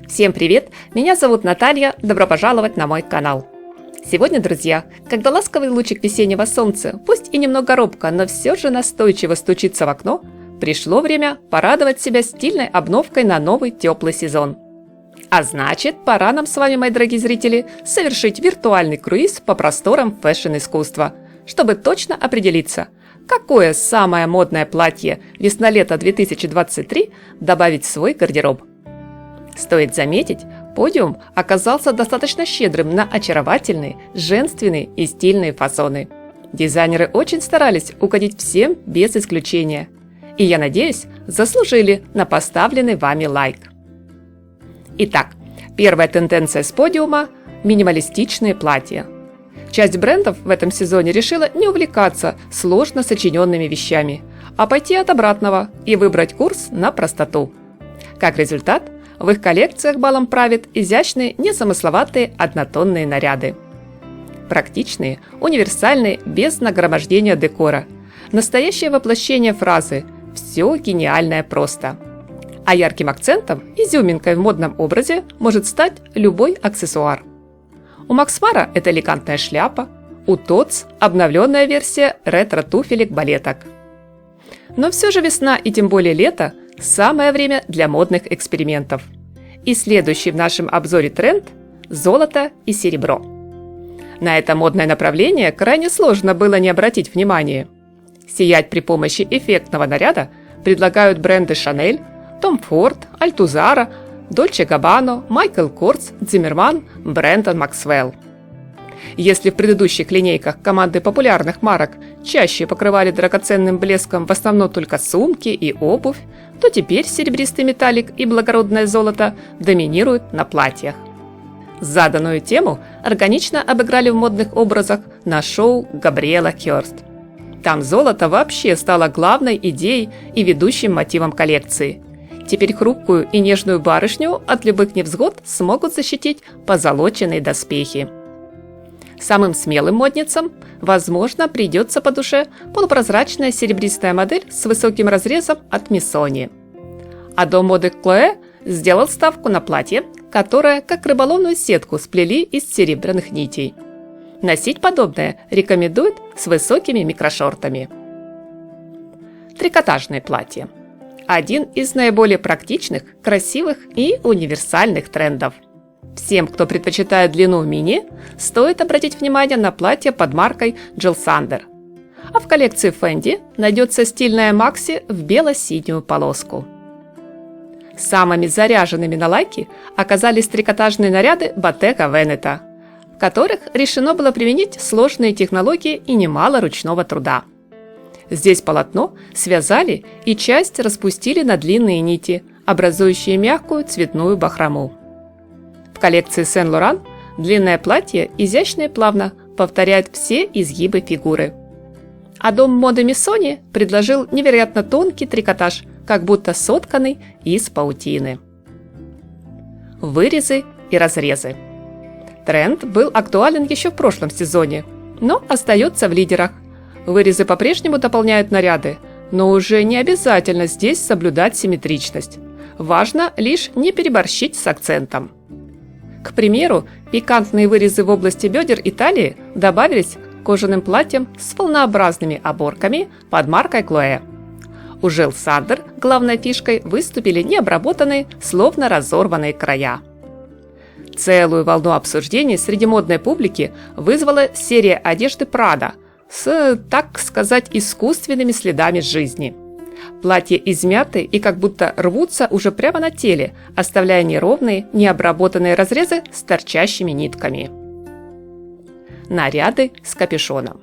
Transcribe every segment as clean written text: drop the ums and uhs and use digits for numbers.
Всем привет! Меня зовут Наталья, добро пожаловать на мой канал. Сегодня, друзья, когда ласковый лучик весеннего солнца, пусть и немного робко, но все же настойчиво стучится в окно, пришло время порадовать себя стильной обновкой на новый теплый сезон. А значит, пора нам с вами, мои дорогие зрители, совершить виртуальный круиз по просторам фэшн-искусства, чтобы точно определиться, какое самое модное платье весна-лето 2023 добавить в свой гардероб. Стоит заметить, подиум оказался достаточно щедрым на очаровательные, женственные и стильные фасоны. Дизайнеры очень старались угодить всем без исключения. И, я надеюсь, заслужили на поставленный вами лайк. Итак, первая тенденция с подиума – минималистичные платья. Часть брендов в этом сезоне решила не увлекаться сложно сочиненными вещами, а пойти от обратного и выбрать курс на простоту. Как результат, в их коллекциях балом правят изящные, незамысловатые однотонные наряды. Практичные, универсальные, без нагромождения декора. Настоящее воплощение фразы «все гениальное просто». А ярким акцентом, изюминкой в модном образе может стать любой аксессуар. У Макс Мара это элегантная шляпа, у Тотс обновленная версия ретро-туфелек-балеток. Но все же весна и тем более лето – самое время для модных экспериментов. И следующий в нашем обзоре тренд – золото и серебро. На это модное направление крайне сложно было не обратить внимания. Сиять при помощи эффектного наряда предлагают бренды Chanel, Tom Ford, Altuzara, Dolce Gabbana, Michael Kors, Zimmermann, Brandon Maxwell. Если в предыдущих линейках команды популярных марок чаще покрывали драгоценным блеском в основном только сумки и обувь, то теперь серебристый металлик и благородное золото доминируют на платьях. Заданную тему органично обыграли в модных образах на шоу Габриэла Хёрст. Там золото вообще стало главной идеей и ведущим мотивом коллекции. Теперь хрупкую и нежную барышню от любых невзгод смогут защитить позолоченные доспехи. Самым смелым модницам, возможно, придется по душе полупрозрачная серебристая модель с высоким разрезом от Missoni. А дом моды Chloé сделал ставку на платье, которое, как рыболовную сетку, сплели из серебряных нитей. Носить подобное рекомендуют с высокими микрошортами. Трикотажные платья. Один из наиболее практичных, красивых и универсальных трендов. Всем, кто предпочитает длину мини, стоит обратить внимание на платье под маркой Jill Sander. А в коллекции Fendi найдется стильная макси в бело-синюю полоску. Самыми заряженными на лайки оказались трикотажные наряды Bottega Veneta, в которых решено было применить сложные технологии и немало ручного труда. Здесь полотно связали и часть распустили на длинные нити, образующие мягкую цветную бахрому. В коллекции Сен-Лоран длинное платье изящно и плавно повторяет все изгибы фигуры. А дом моды Missoni предложил невероятно тонкий трикотаж, как будто сотканный из паутины. Вырезы и разрезы. Тренд был актуален еще в прошлом сезоне, но остается в лидерах. Вырезы по-прежнему дополняют наряды, но уже не обязательно здесь соблюдать симметричность. Важно лишь не переборщить с акцентом. К примеру, пикантные вырезы в области бедер и талии добавились к кожаным платьям с волнообразными оборками под маркой Chloé. У Jill Sander главной фишкой выступили необработанные, словно разорванные края. Целую волну обсуждений среди модной публики вызвала серия одежды Prada с, так сказать, искусственными следами жизни. Платья измяты и как будто рвутся уже прямо на теле, оставляя неровные, необработанные разрезы с торчащими нитками. Наряды с капюшоном.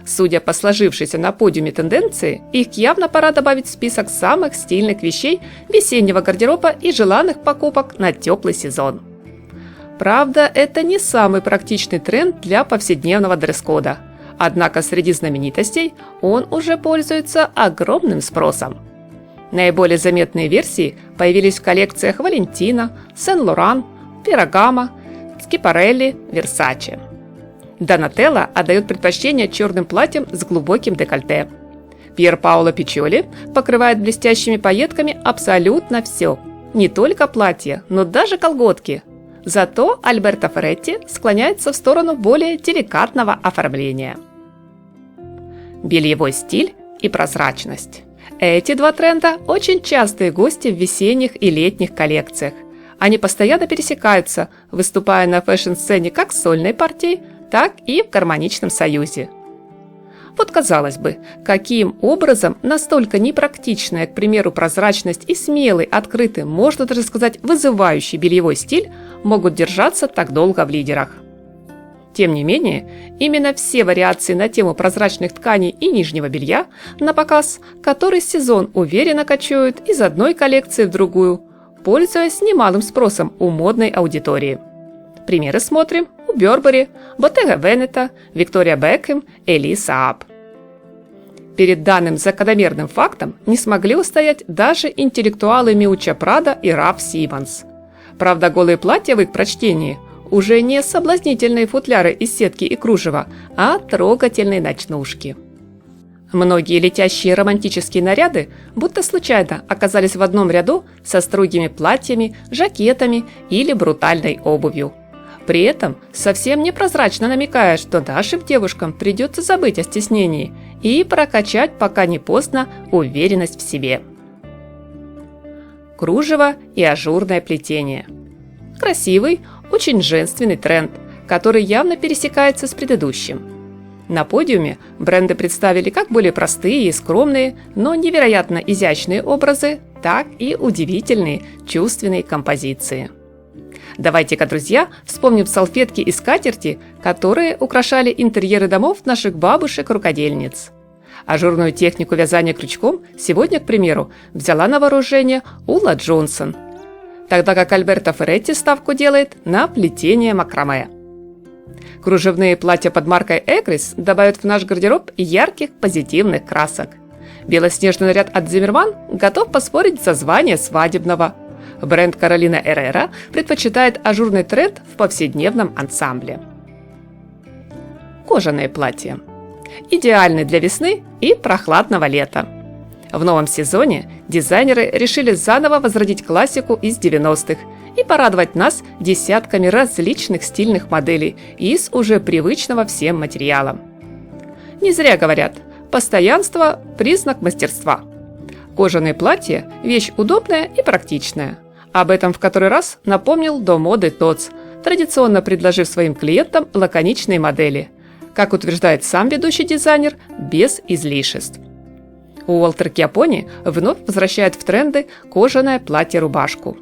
Судя по сложившейся на подиуме тенденции, их явно пора добавить в список самых стильных вещей весеннего гардероба и желанных покупок на теплый сезон. Правда, это не самый практичный тренд для повседневного дресс-кода. Однако среди знаменитостей он уже пользуется огромным спросом. Наиболее заметные версии появились в коллекциях Valentino, Saint-Laurent, Ferragamo, Schiaparelli, Versace. Donatella отдает предпочтение черным платьям с глубоким декольте. Пьер Паоло Пичоли покрывает блестящими пайетками абсолютно все, Не только платье, но даже колготки. Зато Альберто Ферретти склоняется в сторону более деликатного оформления. Бельевой стиль и прозрачность. Эти два тренда очень частые гости в весенних и летних коллекциях. Они постоянно пересекаются, выступая на фэшн-сцене как с сольной партией, так и в гармоничном союзе. Вот казалось бы, каким образом настолько непрактичная, к примеру, прозрачность и смелый, открытый, можно даже сказать, вызывающий бельевой стиль могут держаться так долго в лидерах. Тем не менее, именно все вариации на тему прозрачных тканей и нижнего белья на показ, который сезон уверенно кочуют из одной коллекции в другую, пользуясь немалым спросом у модной аудитории. Примеры смотрим у Burberry, Bottega Veneta, Victoria Beckham, Elie Saab. Перед данным закономерным фактом не смогли устоять даже интеллектуалы Миуччо Прадо и Раф Симмонс. Правда, голые платья в их прочтении уже не соблазнительные футляры из сетки и кружева, а трогательные ночнушки. Многие летящие романтические наряды будто случайно оказались в одном ряду со строгими платьями, жакетами или брутальной обувью. При этом совсем непрозрачно намекая, что нашим девушкам придется забыть о стеснении и прокачать, пока не поздно, уверенность в себе. Кружево и ажурное плетение. Красивый, очень женственный тренд, который явно пересекается с предыдущим. На подиуме бренды представили как более простые и скромные, но невероятно изящные образы, так и удивительные чувственные композиции. Давайте-ка, друзья, вспомним салфетки и скатерти, которые украшали интерьеры домов наших бабушек-рукодельниц. Ажурную технику вязания крючком сегодня, к примеру, взяла на вооружение Уlla Джонсон, тогда как Альберто Ферретти ставку делает на плетение макраме. Кружевные платья под маркой Экрис добавят в наш гардероб ярких позитивных красок. Белоснежный наряд от Зиммерман готов поспорить за звание свадебного. Бренд Каролина Эррера предпочитает ажурный тренд в повседневном ансамбле. Кожаные платья. Идеальны для весны и прохладного лета. В новом сезоне дизайнеры решили заново возродить классику из 90-х и порадовать нас десятками различных стильных моделей из уже привычного всем материала. Не зря говорят, постоянство – признак мастерства. Кожаные платья – вещь удобная и практичная. Об этом в который раз напомнил До моды Тотс, традиционно предложив своим клиентам лаконичные модели, как утверждает сам ведущий дизайнер, без излишеств. Уолтер Кьяпони вновь возвращает в тренды кожаное платье-рубашку.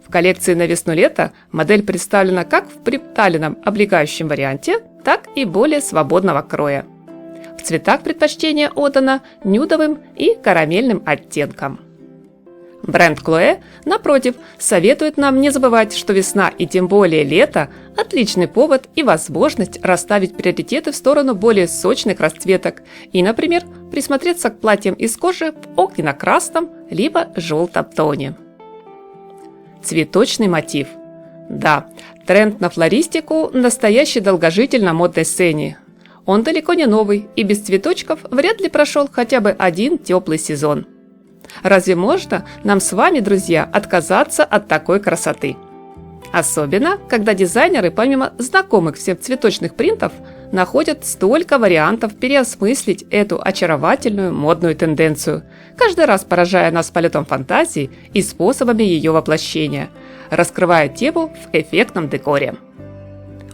В коллекции на весну-лето модель представлена как в приталенном облегающем варианте, так и более свободного кроя. В цветах предпочтение отдано нюдовым и карамельным оттенкам. Бренд Chloé, напротив, советует нам не забывать, что весна и тем более лето – отличный повод и возможность расставить приоритеты в сторону более сочных расцветок и, например, присмотреться к платьям из кожи в огненно-красном либо желтом тоне. Цветочный мотив. Да, тренд на флористику – настоящий долгожитель на модной сцене. Он далеко не новый и без цветочков вряд ли прошел хотя бы один теплый сезон. Разве можно нам с вами, друзья, отказаться от такой красоты? Особенно, когда дизайнеры, помимо знакомых всем цветочных принтов, находят столько вариантов переосмыслить эту очаровательную модную тенденцию, каждый раз поражая нас полетом фантазии и способами ее воплощения, раскрывая тему в эффектном декоре.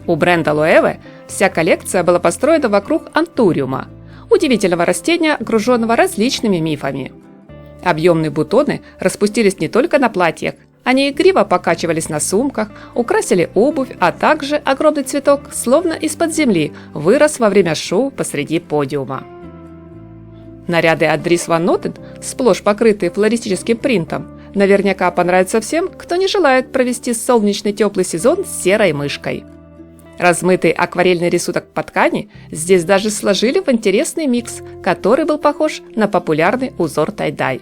У бренда Loewe вся коллекция была построена вокруг антуриума, удивительного растения, окруженного различными мифами. Объемные бутоны распустились не только на платьях, они игриво покачивались на сумках, украсили обувь, а также огромный цветок, словно из-под земли, вырос во время шоу посреди подиума. Наряды от Dries Van Noten, сплошь покрытые флористическим принтом, наверняка понравятся всем, кто не желает провести солнечный теплый сезон с серой мышкой. Размытый акварельный рисунок по ткани здесь даже сложили в интересный микс, который был похож на популярный узор тай-дай.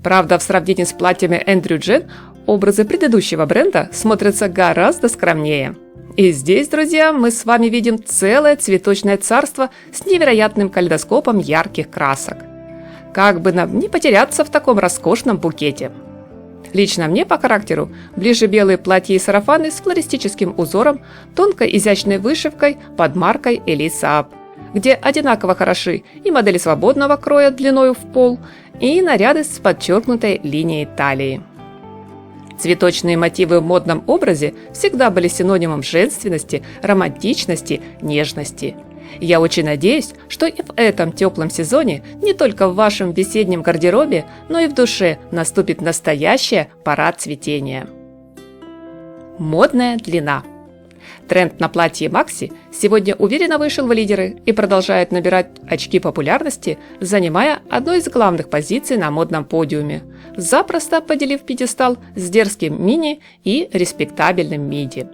Правда, в сравнении с платьями Эндрю Джен образы предыдущего бренда смотрятся гораздо скромнее. И здесь, друзья, мы с вами видим целое цветочное царство с невероятным калейдоскопом ярких красок. Как бы нам не потеряться в таком роскошном букете. Лично мне по характеру ближе белые платья и сарафаны с флористическим узором, тонкой изящной вышивкой под маркой Elise Saab, где одинаково хороши и модели свободного кроя длиною в пол, и наряды с подчеркнутой линией талии. Цветочные мотивы в модном образе всегда были синонимом женственности, романтичности, нежности. Я очень надеюсь, что и в этом теплом сезоне не только в вашем весеннем гардеробе, но и в душе наступит настоящая пора цветения. Модная длина. Тренд на платье Макси сегодня уверенно вышел в лидеры и продолжает набирать очки популярности, занимая одну из главных позиций на модном подиуме, запросто поделив пьедестал с дерзким мини и респектабельным миди.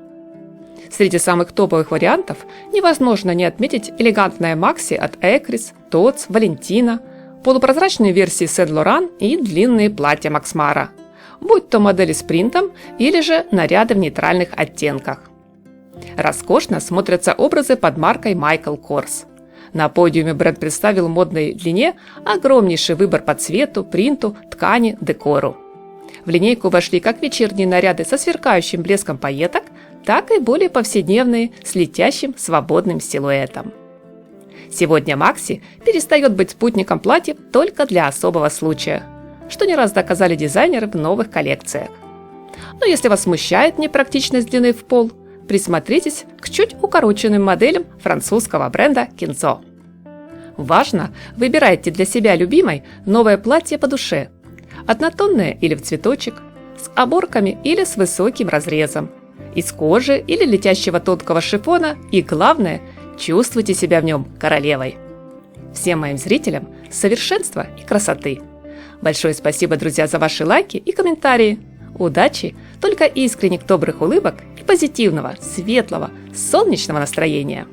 Среди самых топовых вариантов невозможно не отметить элегантное Макси от Экрис, Тотс, Валентина, полупрозрачные версии Сен-Лоран и длинные платья Макс Мара, будь то модели с принтом или же наряды в нейтральных оттенках. Роскошно смотрятся образы под маркой Michael Kors. На подиуме бренд представил в модной длине огромнейший выбор по цвету, принту, ткани, декору. В линейку вошли как вечерние наряды со сверкающим блеском пайеток, так и более повседневные с летящим свободным силуэтом. Сегодня Макси перестает быть спутником платьев только для особого случая, что не раз доказали дизайнеры в новых коллекциях. Но если вас смущает непрактичность длины в пол, присмотритесь к чуть укороченным моделям французского бренда Kenzo. Важно, выбирайте для себя любимой новое платье по душе, однотонное или в цветочек, с оборками или с высоким разрезом, из кожи или летящего тонкого шифона и, главное, чувствуйте себя в нем королевой. Всем моим зрителям совершенства и красоты. Большое спасибо, друзья, за ваши лайки и комментарии. Удачи, только искренних добрых улыбок и позитивного, светлого, солнечного настроения.